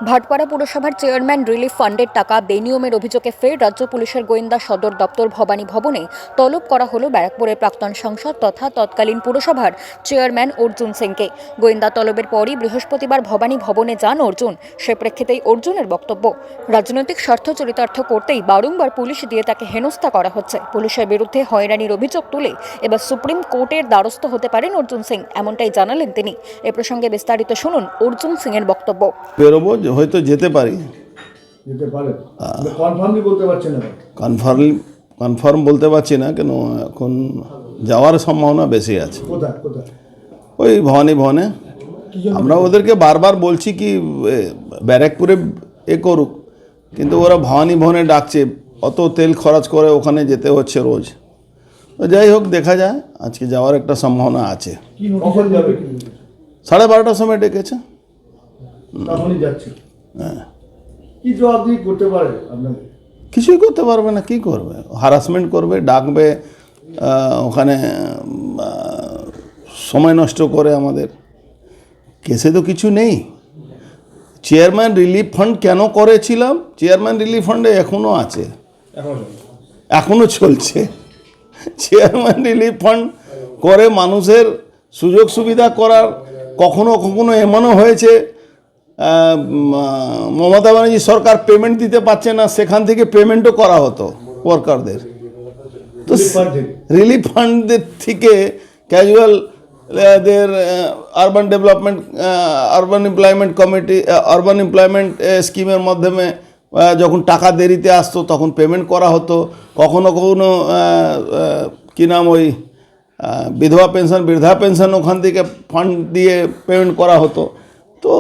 ভাটপাড়া পুরসভার chairman relief ফান্ডের টাকা বেনিয়মের অভিযোগে ফের রাজ্য পুলিশের গোয়েন্দা সদর দপ্তর ভবানী ভবনে তলব করা হলো ব্যারাকপুরের প্রাক্তন সাংসদ তথা তৎকালীন পুরসভার চেয়ারম্যান অর্জুন সিংকে। গোয়েন্দা তলবের পরই বৃহস্পতিবার ভবানী ভবনে যান অর্জুন। সে প্রেক্ষিতেই অর্জুনের বক্তব্য, রাজনৈতিক স্বার্থ চরিতার্থ করতেই বারংবার পুলিশ দিয়ে তাকে হেনস্থা করা হচ্ছে। পুলিশের বিরুদ্ধে হয়রানির অভিযোগ তুলে এবার সুপ্রিম কোর্টের দ্বারস্থ হতে পারেন অর্জুন সিং, এমনটাই জানালেন তিনি। এ প্রসঙ্গে বিস্তারিত শুনুন অর্জুন সিং এর বক্তব্য। বেরোবো, হয়তো যেতে পারি। কনফার্ম বলতে পারছি না, কেন এখন যাওয়ার সম্ভাবনা বেশি আছে। ওই ভবানে আমরা ওদেরকে বারবার বলছি কি ব্যারাকপুরে করুক, কিন্তু ওরা ভবানে ডাকছে, অত তেল খরচ করে ওখানে যেতে হচ্ছে রোজ। যাই হোক, দেখা যায়, আজকে যাওয়ার একটা সম্ভাবনা আছে। 12:30টার সময় ডেকেছে। হ্যাঁ, কিছুই করতে পারবে না। কি করবে? হারাসমেন্ট করবে, ডাকবে, ওখানে সময় নষ্ট করে আমাদের। কেসে তো কিছু নেই। চেয়ারম্যান রিলিফ ফান্ড কেন করেছিলাম? চেয়ারম্যান রিলিফ ফান্ডে এখনও আছে, এখনও চলছে। চেয়ারম্যান রিলিফ ফান্ড করে মানুষের সুযোগ সুবিধা করার। কখনো কখনো এমনও হয়েছে মমতা ব্যানার্জি সরকার পেমেন্ট দিতে পারছে না, সেখান থেকে পেমেন্টও করা হতো ওয়ার্কারদের। তো রিলিফ ফান্ডের থেকে ক্যাজুয়াল দের urban development, urban employment committee, urban employment স্কিমের মাধ্যমে যখন টাকা দেরিতে আসতো তখন পেমেন্ট করা হতো। কখনো কখনো কী নাম, ওই বিধবা পেনশন, বৃদ্ধা পেনশন, ওখান থেকে ফান্ড দিয়ে পেমেন্ট করা হতো। তো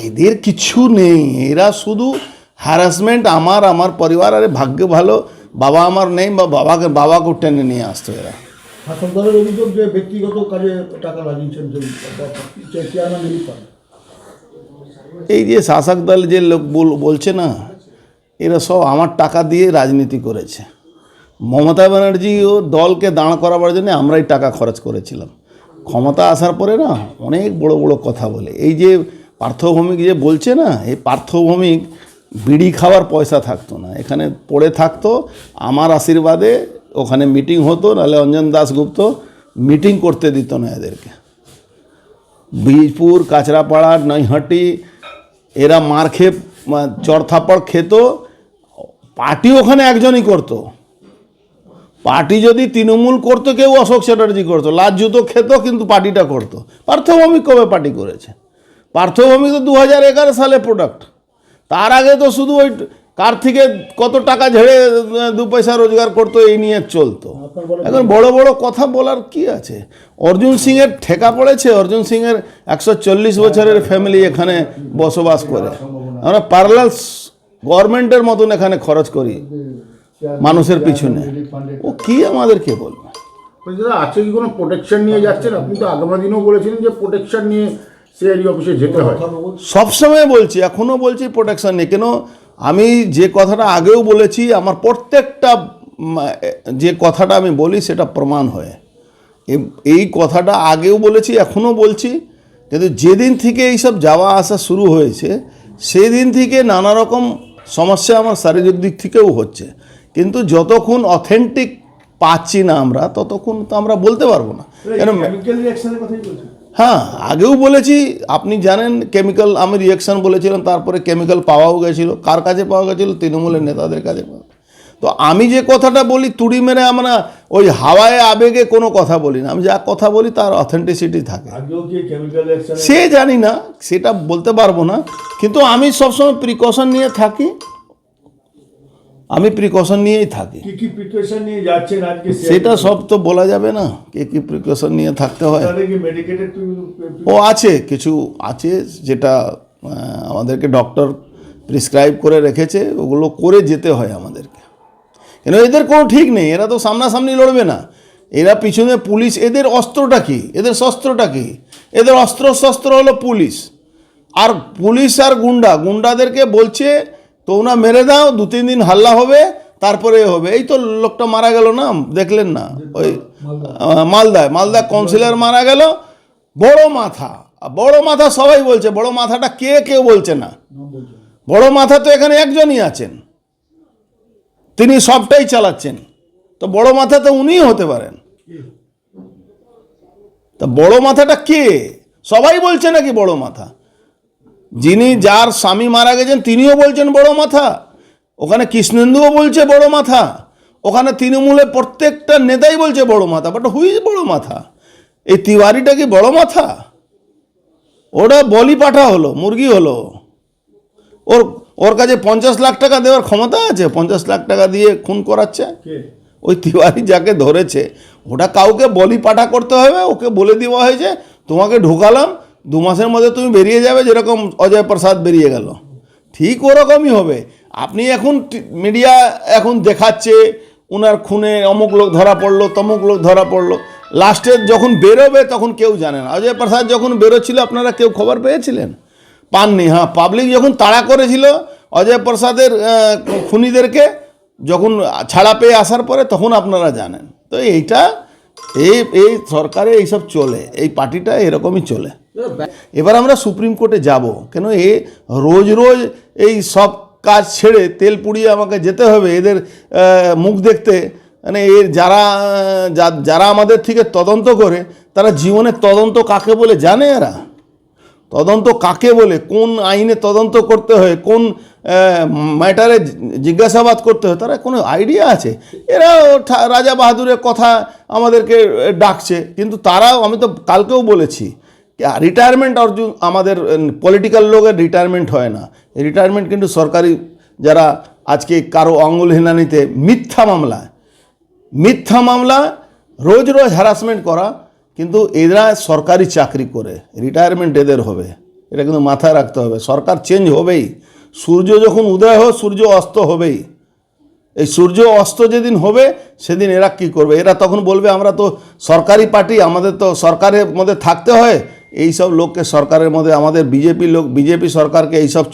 এদের কিছু নেই, এরা শুধু হ্যারাসমেন্ট। আমার পরিবার, আরে ভাগ্য ভালো বাবা আমার নেই, বা বাবাকে টেনে নিয়ে আসতো এরা। শাসক দলের অভিযোগ যে ব্যক্তিগত কাজে টাকা লাগিয়েছেন। এই যে শাসক দল যে লোক বলছে না, এরা সব আমার টাকা দিয়ে রাজনীতি করেছে। মমতা ব্যানার্জি ও দলকে দাঁড় করাবার জন্য আমরাই টাকা খরচ করেছিলাম। ক্ষমতা আসার পরে না অনেক বড় বড় কথা বলে। এই যে পার্থভৌমিক যে বলছে না, এই পার্থভৌমিক বিড়ি খাওয়ার পয়সা থাকতো না, এখানে পড়ে থাকতো। আমার আশীর্বাদে ওখানে মিটিং হতো, নাহলে অঞ্জন দাশগুপ্ত মিটিং করতে দিত না এদেরকে। বীজপুর, কাঁচরাপাড়া, নৈহাটি এরা মার খেয়ে চড়থাপড় খেত। পার্টি ওখানে একজনই করতো। পার্টি যদি তৃণমূল করতো, কেউ অশোক চ্যাটার্জি করতো, লাজ জুতো খেত, কিন্তু পার্টিটা করতো। পার্থভৌমিক কবে পার্টি করেছে? পার্থভৌমিক তো 2011 সালে প্রোডাক্ট। তার আগে তো শুধু ওই কার থেকে কত টাকা ঝেড়ে 2 পয়সা রোজগার করতো, এই নিয়ে চলতো। এখন বড় বড় কথা বলার কি আছে? অর্জুন সিংয়ের ঠেকা পড়েছে। অর্জুন সিংয়ের 140 বছরের ফ্যামিলি এখানে বসবাস করে। আমরা প্যারালাল গভর্নমেন্টের মতন এখানে খরচ করি মানুষের পিছনে। ও কি আমাদেরকে বলবে? আজকে কি কোনো প্রোটেকশন নিয়ে যাচ্ছেন? আপনি তো আগামী দিনেও বলেছিলেন যে প্রোটেকশন নিয়ে সিআইডি অফিসে যেতে হয়। সবসময় বলছি, এখনও বলছি প্রোটেকশন নেই। কেন? আমি যে কথাটা আগেও বলেছি, আমার প্রত্যেকটা যে কথাটা আমি বলি সেটা প্রমাণ হয়। এই কথাটা আগেও বলেছি, এখনও বলছি। কিন্তু যেদিন থেকে এইসব যাওয়া আসা শুরু হয়েছে, সেদিন থেকে নানা রকম সমস্যা আমার শারীরিক দিক থেকেও হচ্ছে। কিন্তু যতক্ষণ অথেন্টিক পাচ্ছি না আমরা, ততক্ষণ তো আমরা বলতে পারবো না। কেন? হ্যাঁ, আগেও বলেছি, আপনি জানেন কেমিক্যাল, আমি রিয়াকশান বলেছিলাম, তারপরে কেমিক্যাল পাওয়াও গেছিলো। কার কাছে পাওয়া গেছিলো? তৃণমূলের নেতাদের কাছে পাওয়া। তো আমি যে কথাটা বলি তুড়ি মেরে, আমরা ওই হাওয়ায় আবেগে কোনো কথা বলি না। আমি যা কথা বলি তার অথেন্টিসিটি থাকে। সে জানি না, সেটা বলতে পারবো না। কিন্তু আমি সবসময় প্রিকশন নিয়ে থাকি। আমি প্রিকশন নিয়েই থাকি। কি কি প্রিকশন নিয়ে যাচ্ছেন আজকে? সেটা সব তো বলা যাবে না, কি কি প্রিকশন নিয়ে থাকতে হয়। ও আছে, কিছু আছে যেটা আমাদেরকে ডক্টর প্রেসক্রাইব করে রেখেছে, ওগুলো করে যেতে হয় আমাদেরকে। কেন? এদের কোনো ঠিক নেই। এরা তো সামনাসামনি লড়বে না, এরা পিছনে পুলিশ। এদের অস্ত্রটা কি? এদের শস্ত্রটা কি? এদের শস্ত্র হলো পুলিশ। আর পুলিশ আর গুন্ডাদেরকে বলছে তোমরা মেরে দাও, 2-3 দিন হাল্লা হবে, তারপরে হবে। এই তো লোকটা মারা গেল না, দেখলেন না? ওই মালদায় কাউন্সিলর মারা গেল, বড় মাথা। বড় মাথা সবাই বলছে, বড় মাথাটা কে কেউ বলছে না। বড় মাথা তো এখানে একজনই আছেন, তিনি সবটাই চালাচ্ছেন। তো বড় মাথা তো উনিই হতে পারেন। তা বড় মাথাটা কে? সবাই বলছে নাকি বড় মাথা? যিনি যার স্বামী মারা গেছেন তিনিও বলছেন বড় মাথা, ওখানে কৃষ্ণেন্দুও বলছে বড় মাথা, ওখানে তৃণমূলের প্রত্যেকটা নেতাই বলছে বড় মাথা। বাট হুই ইজ বড় মাথা? এই তিওয়ারিটা কি বড় মাথা? ওটা বলি পাঠা হলো, মুরগি হলো। ওর কাছে 50 লাখ টাকা দেওয়ার ক্ষমতা আছে? 50 লাখ টাকা দিয়ে খুন করাচ্ছে ওই তিওয়ারি যাকে ধরেছে। ওটা কাউকে বলি পাঠা করতে হবে, ওকে বলে দেওয়া হয়েছে তোমাকে ঢোকালাম, 2 মাসের মধ্যে তুমি বেরিয়ে যাবে, যেরকম অজয় প্রসাদ বেরিয়ে গেল। ঠিক ওরকমই হবে। আপনি এখন মিডিয়া এখন দেখাচ্ছে ওনার খুনে অমুক লোক ধরা পড়লো, তমুক লোক ধরা পড়লো। লাস্টে যখন বেরোবে তখন কেউ জানে না। অজয় প্রসাদ যখন বেরোচ্ছিল আপনারা কেউ খবর পেয়েছিলেন? পাননি। হ্যাঁ, পাবলিক যখন তাড়া করেছিল অজয় প্রসাদের খুনিদেরকে, যখন ছাড়া পেয়ে আসার পরে, তখন আপনারা জানেন। তো এইটা এই সরকারে এইসব চলে, এই পার্টিটা এরকমই চলে। এবার আমরা সুপ্রিম কোর্টে যাব কেন? রোজ রোজ এই সব কাজ ছেড়ে তেল পুড়িয়ে আমাকে যেতে হবে এদের মুখ দেখতে। মানে যারা আমাদের থেকে তদন্ত করে, তারা জীবনে তদন্ত কাকে বলে জানে? এরা তদন্ত কাকে বলে, কোন আইনে তদন্ত করতে হয়, কোন ম্যাটারে জিজ্ঞাসাবাদ করতে হয়, তারা কোনো আইডিয়া আছে? এরা রাজা বাহাদুরের কথা আমাদেরকে ডাকছে, কিন্তু তারাও, আমি তো কালকেও বলেছি, রিটায়ারমেন্ট অর্জন আমাদের পলিটিক্যাল লোকের রিটায়ারমেন্ট হয় না। রিটায়ারমেন্ট কিন্তু সরকারি, যারা আজকে কারো অঙ্গুল হিনানিতে মিথ্যা মামলা রোজ রোজ হ্যারাসমেন্ট করা, কিন্তু এরা সরকারি চাকরি করে, রিটায়ারমেন্ট এদের হবে। এটা কিন্তু মাথায় রাখতে হবে। সরকার চেঞ্জ হবেই, সূর্য যখন উদয় হয় সূর্য অস্ত হবেই। এই সূর্য অস্ত যেদিন হবে সেদিন এরা কি করবে? এরা তখন বলবে আমরা তো সরকারি পার্টি, আমাদের তো সরকারের মধ্যে থাকতে হয়। এই সব লোককে সরকারের মধ্যে, আমাদের বিজেপি সরকারকে এইসব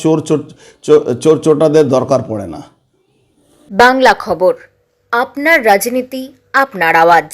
চোর চোটাদের দরকার পড়ে না। বাংলা খবর, আপনার রাজনীতি, আপনার আওয়াজ।